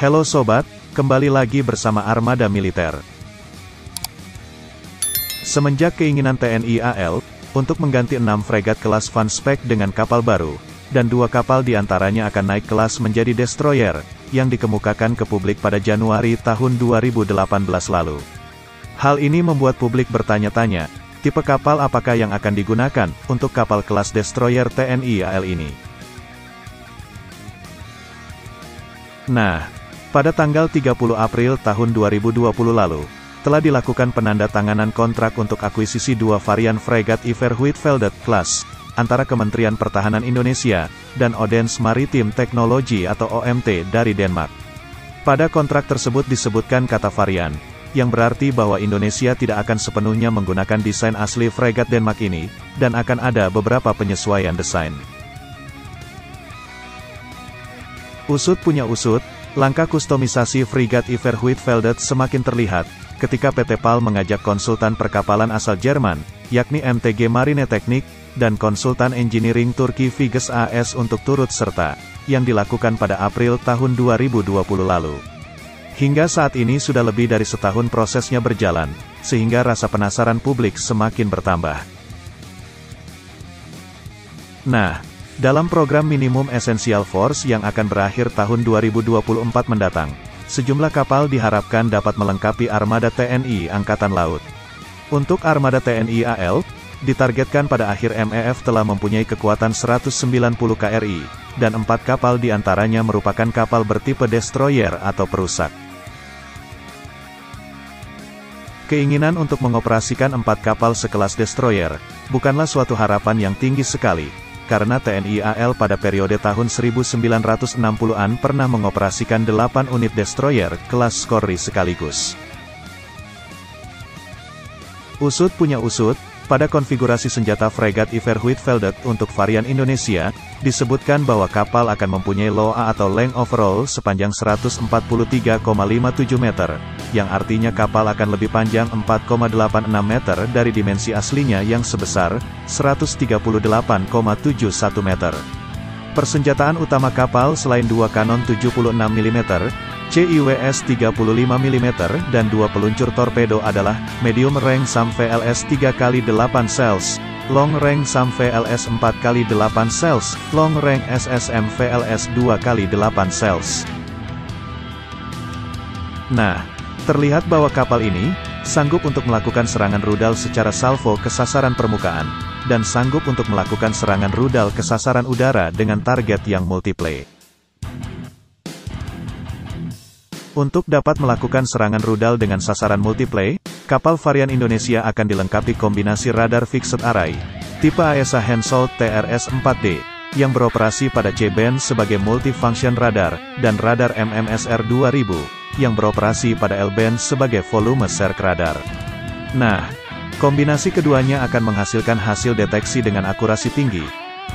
Halo sobat, kembali lagi bersama Armada Militer. Semenjak keinginan TNI AL untuk mengganti 6 fregat kelas Van Spek dengan kapal baru, dan 2 kapal diantaranya akan naik kelas menjadi destroyer, yang dikemukakan ke publik pada Januari tahun 2018 lalu. Hal ini membuat publik bertanya-tanya, tipe kapal apakah yang akan digunakan untuk kapal kelas destroyer TNI AL ini? Nah, pada tanggal 30 April tahun 2020 lalu, telah dilakukan penandatanganan kontrak untuk akuisisi 2 varian fregat Iver Huitfeldt class, antara Kementerian Pertahanan Indonesia, dan Odense Maritime Technology atau OMT dari Denmark. Pada kontrak tersebut disebutkan kata varian, yang berarti bahwa Indonesia tidak akan sepenuhnya menggunakan desain asli fregat Denmark ini, dan akan ada beberapa penyesuaian desain. Usut punya usut, langkah kustomisasi frigat Iver Huitfeldt semakin terlihat, ketika PT PAL mengajak konsultan perkapalan asal Jerman, yakni MTG Marine Technik, dan konsultan engineering Turki Figes AS untuk turut serta, yang dilakukan pada April tahun 2020 lalu. Hingga saat ini sudah lebih dari setahun prosesnya berjalan, sehingga rasa penasaran publik semakin bertambah. Nah, dalam program Minimum Essential Force yang akan berakhir tahun 2024 mendatang, sejumlah kapal diharapkan dapat melengkapi armada TNI Angkatan Laut. Untuk armada TNI AL, ditargetkan pada akhir MEF telah mempunyai kekuatan 190 KRI, dan 4 kapal diantaranya merupakan kapal bertipe destroyer atau perusak. Keinginan untuk mengoperasikan 4 kapal sekelas destroyer, bukanlah suatu harapan yang tinggi sekali, karena TNI AL pada periode tahun 1960-an pernah mengoperasikan 8 unit destroyer kelas Skorri sekaligus. Usut punya usut, pada konfigurasi senjata fregat Iver Huitfeldt untuk varian Indonesia, disebutkan bahwa kapal akan mempunyai LOA atau length overall sepanjang 143,57 meter, yang artinya kapal akan lebih panjang 4,86 meter dari dimensi aslinya yang sebesar 138,71 meter. Persenjataan utama kapal selain 2 kanon 76 mm, CIWS 35 mm, dan 2 peluncur torpedo adalah Medium Range SAM VLS 3x8 cells, Long Range SAM VLS 4x8 cells, Long Range SSM VLS 2x8 cells. Nah, terlihat bahwa kapal ini sanggup untuk melakukan serangan rudal secara salvo ke sasaran permukaan, dan sanggup untuk melakukan serangan rudal ke sasaran udara dengan target yang multiplay. Untuk dapat melakukan serangan rudal dengan sasaran multiplay, kapal varian Indonesia akan dilengkapi kombinasi radar fixed array, tipe AESA Hensoldt TRS-4D, yang beroperasi pada C-band sebagai multifunction radar, dan radar MMSR 2000, yang beroperasi pada L-band sebagai volume search radar. Nah, kombinasi keduanya akan menghasilkan hasil deteksi dengan akurasi tinggi,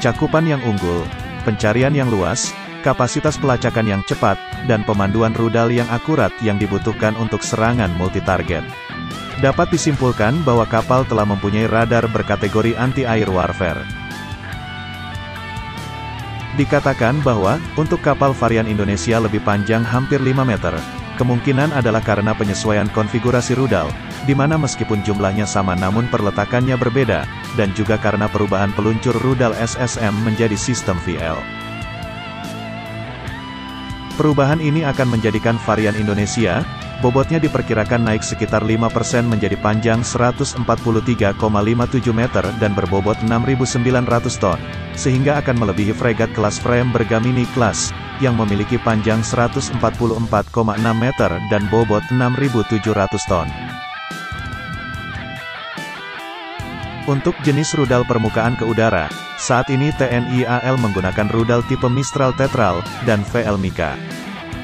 cakupan yang unggul, pencarian yang luas, kapasitas pelacakan yang cepat, dan pemanduan rudal yang akurat yang dibutuhkan untuk serangan multi-target. Dapat disimpulkan bahwa kapal telah mempunyai radar berkategori anti-air warfare. Dikatakan bahwa, untuk kapal varian Indonesia lebih panjang hampir 5 meter, kemungkinan adalah karena penyesuaian konfigurasi rudal, di mana meskipun jumlahnya sama namun perletakannya berbeda, dan juga karena perubahan peluncur rudal SSM menjadi sistem VL. Perubahan ini akan menjadikan varian Indonesia, bobotnya diperkirakan naik sekitar 5% menjadi panjang 143,57 meter dan berbobot 6.900 ton, sehingga akan melebihi fregat kelas Frame Bergamini class, yang memiliki panjang 144,6 meter dan bobot 6.700 ton. Untuk jenis rudal permukaan ke udara, saat ini TNI AL menggunakan rudal tipe Mistral Tetral, dan VL Mika.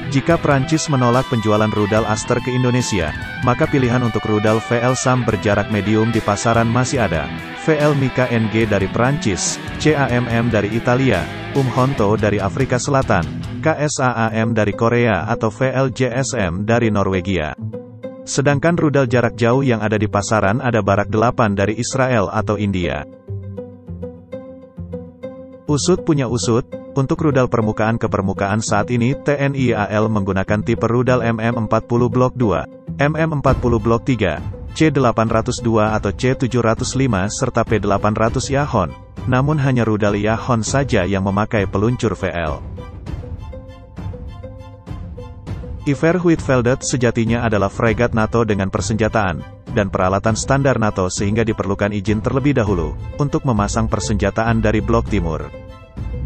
Jika Prancis menolak penjualan rudal Aster ke Indonesia, maka pilihan untuk rudal VL SAM berjarak medium di pasaran masih ada. VL Mika NG dari Prancis, CAMM dari Italia, Honto dari Afrika Selatan, KSAAM dari Korea atau VL JSM dari Norwegia. Sedangkan rudal jarak jauh yang ada di pasaran ada Barak 8 dari Israel atau India. Usut punya usut, Untuk rudal permukaan ke permukaan saat ini TNI AL menggunakan tipe rudal MM40 Blok 2, MM40 Blok 3, C802 atau C705 serta P800 Yahon. Namun hanya rudal Yahon saja yang memakai peluncur VL. Iver Huitfeldt sejatinya adalah fregat NATO dengan persenjataan dan peralatan standar NATO sehingga diperlukan izin terlebih dahulu untuk memasang persenjataan dari Blok Timur.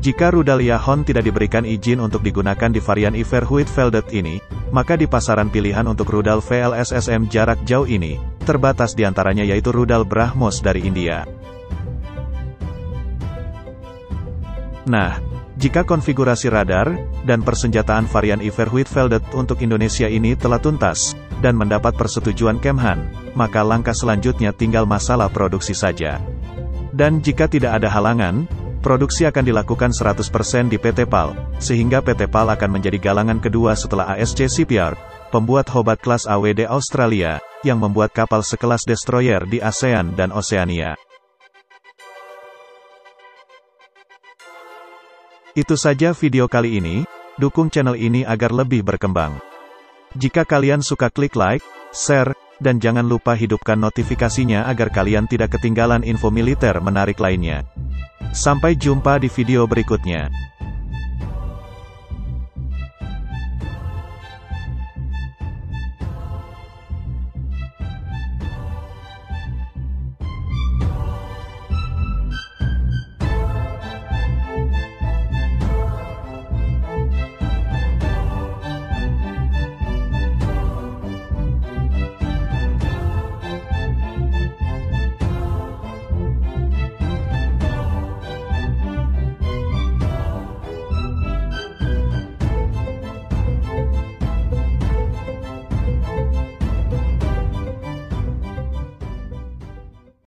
Jika rudal Yahon tidak diberikan izin untuk digunakan di varian Iver Huitfeldt ini, maka di pasaran pilihan untuk rudal VLSSM jarak jauh ini, terbatas diantaranya yaitu rudal BrahMos dari India. Nah, jika konfigurasi radar dan persenjataan varian Iver Huitfeldt untuk Indonesia ini telah tuntas dan mendapat persetujuan Kemhan, maka langkah selanjutnya tinggal masalah produksi saja. Dan jika tidak ada halangan, produksi akan dilakukan 100% di PT PAL, sehingga PT PAL akan menjadi galangan kedua setelah ASC Shipyard, pembuat Hobart kelas AWD Australia, yang membuat kapal sekelas destroyer di ASEAN dan Oseania. Itu saja video kali ini, dukung channel ini agar lebih berkembang. Jika kalian suka klik like, share, dan jangan lupa hidupkan notifikasinya agar kalian tidak ketinggalan info militer menarik lainnya. Sampai jumpa di video berikutnya.